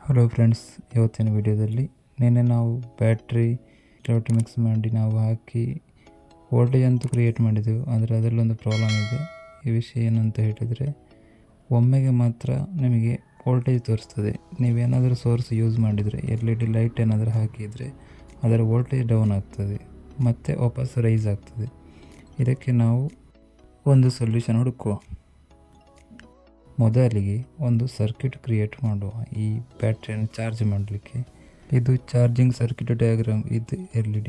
Hello friends, ಇವತ್ತಿನ ವಿಡಿಯೋದಲ್ಲಿ ನಿನ್ನೆ ನಾವು ಬ್ಯಾಟ್ರಿ ಕ್ಲೌಟ್ ಮಿಕ್ಸ್ ಮಾಡಿ ನಾವು ಹಾಕಿ ವೋಲ್ಟೇಜ್ ಅಂತೂ ಕ್ರಿಯೇಟ್ ಮಾಡಿದ್ದೆವು. ಆದರೆ ಅದರಲ್ಲೊಂದು ಪ್ರಾಬ್ಲಮ್ ಇದೆ. ಈ ವಿಷಯ ಏನಂತ ಹೇಳಿದರೆ, ಒಮ್ಮೆಗೆ ಮಾತ್ರ ನಿಮಗೆ ವೋಲ್ಟೇಜ್ ತೋರಿಸ್ತದೆ. ನೀವೇನಾದರೂ ಸೋರ್ಸ್ ಯೂಸ್ ಮಾಡಿದರೆ, LED ಲೈಟ್ ಏನಾದರೂ ಹಾಕಿದರೆ ಅದರ ವೋಲ್ಟೇಜ್ ಡೌನ್ ಆಗ್ತದೆ ಮತ್ತು ವಾಪಸ್ ರೈಸ್ ಆಗ್ತದೆ. ಇದಕ್ಕೆ ನಾವು ಒಂದು ಸೊಲ್ಯೂಷನ್ ಹುಡುಕುವ. ಮೊದಲಿಗೆ ಒಂದು ಸರ್ಕ್ಯೂಟ್ ಕ್ರಿಯೇಟ್ ಮಾಡುವ ಈ ಬ್ಯಾಟ್ರಿಯನ್ನು ಚಾರ್ಜ್ ಮಾಡಲಿಕ್ಕೆ. ಇದು ಚಾರ್ಜಿಂಗ್ ಸರ್ಕ್ಯೂಟ್ ಡಯಾಗ್ರಾಮ್. ಇದು LED,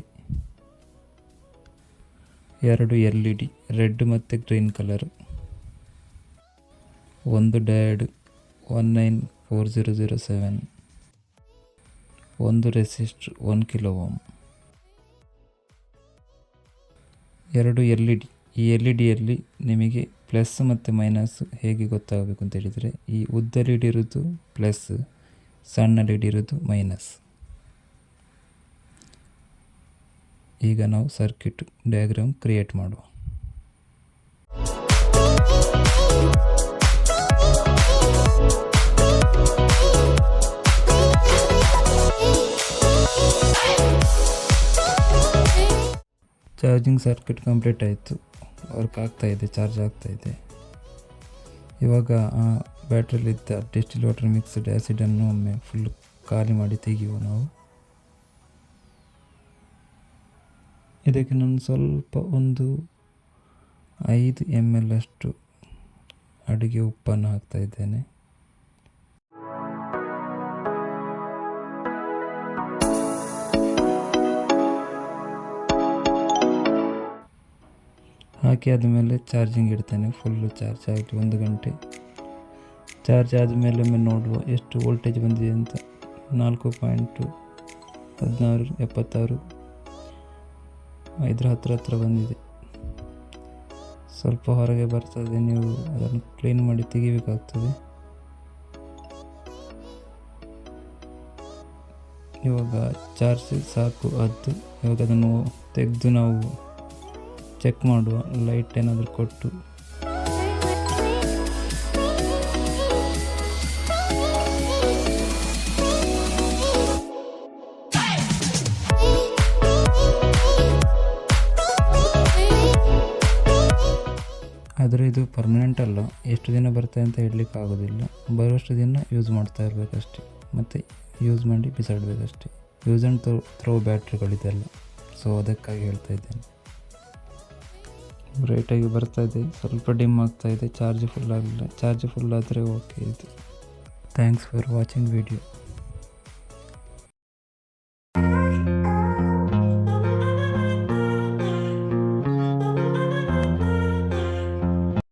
2 LED ರೆಡ್ ಮತ್ತು ಗ್ರೀನ್ ಕಲರ್, ಒಂದು ಡಯೋಡ್ 194007, ಒಂದು ರೆಸಿಸ್ಟರ್ 1 ಕಿಲೋ ಓಮ್, 2 LED. ಈ LEDಯಲ್ಲಿ ನಿಮಗೆ ಪ್ಲಸ್ ಮತ್ತು ಮೈನಸ್ ಹೇಗೆ ಗೊತ್ತಾಗಬೇಕು ಅಂತ ಹೇಳಿದರೆ, ಈ ಉದ್ದ LED ಇರೋದು ಪ್ಲಸ್, ಸಣ್ಣ LED ಇರೋದು ಮೈನಸ್. ಈಗ ನಾವು ಸರ್ಕ್ಯೂಟ್ ಡಯಾಗ್ರಾಮ್ ಕ್ರಿಯೇಟ್ ಮಾಡುವ. ಚಾರ್ಜಿಂಗ್ ಸರ್ಕ್ಯೂಟ್ ಕಂಪ್ಲೀಟ್ ಆಯಿತು. ವರ್ಕ್ ಆಗ್ತಾಯಿದೆ, ಚಾರ್ಜ್ ಆಗ್ತಾಯಿದೆ. ಇವಾಗ ಆ ಬ್ಯಾಟ್ರಿಯಲ್ಲಿದ್ದ ಡಿಸ್ಟಿಲ್ ವಾಟರ್ ಮಿಕ್ಸ್ಡ್ ಆ್ಯಸಿಡನ್ನು ಒಮ್ಮೆ ಫುಲ್ ಖಾಲಿ ಮಾಡಿ ತೆಗೆಯುವ ನಾವು. ಇದಕ್ಕೆ ನಾನು ಸ್ವಲ್ಪ ಒಂದು 5 ml ಅಷ್ಟು ಅಡುಗೆ ಉಪ್ಪನ್ನು ಹಾಕ್ತಾಯಿದ್ದೇನೆ. ಹಾಕಿ ಆದಮೇಲೆ ಚಾರ್ಜಿಂಗ್ ಇಡ್ತೇನೆ. ಫುಲ್ಲು ಚಾರ್ಜ್ ಆಗಲಿ 1 ಗಂಟೆ. ಚಾರ್ಜ್ ಆದಮೇಲೆ ಒಮ್ಮೆ ನೋಡುವ ಎಷ್ಟು ವೋಲ್ಟೇಜ್ ಬಂದಿದೆ ಅಂತ. 4.1676 5 ಹತ್ರ ಬಂದಿದೆ. ಸ್ವಲ್ಪ ಹೊರಗೆ ಬರ್ತದೆ, ನೀವು ಅದನ್ನು ಕ್ಲೀನ್ ಮಾಡಿ ತೆಗಿಬೇಕಾಗ್ತದೆ. ಇವಾಗ ಚಾರ್ಜ್ ಸಾಕು ಅದು. ಇವಾಗ ಅದನ್ನು ತೆಗೆದು ನಾವು ಚೆಕ್ ಮಾಡುವ, ಲೈಟ್ ಏನಾದರೂ ಕೊಟ್ಟು. ಆದರೆ ಇದು ಪರ್ಮನೆಂಟ್ ಅಲ್ಲ, ಎಷ್ಟು ದಿನ ಬರ್ತದೆ ಅಂತ ಹೇಳಲಿಕ್ಕೆ ಆಗೋದಿಲ್ಲ. ಬರುವಷ್ಟು ದಿನ ಯೂಸ್ ಮಾಡ್ತಾ ಇರಬೇಕಷ್ಟೆ, ಮತ್ತು ಯೂಸ್ ಮಾಡಿ ಬಿಸಾಡಬೇಕಷ್ಟೆ. ಯೂಸ್ ಆ್ಯಂಡ್ ಥ್ರೋ ಬ್ಯಾಟ್ರಿಗಳಿದೆಲ್ಲ. ಸೊ ಅದಕ್ಕಾಗಿ ಹೇಳ್ತಾ ಇದ್ದೇನೆ. ಬ್ರೈಟಾಗಿ ಬರ್ತಾಯಿದೆ, ಸ್ವಲ್ಪ ಡಿಮ್ ಆಗ್ತಾಯಿದೆ. ಚಾರ್ಜ್ ಫುಲ್ ಆಗಲಿಲ್ಲ. ಚಾರ್ಜ್ ಫುಲ್ ಆದರೆ ಓಕೆ ಇದು. Thanks for watching video.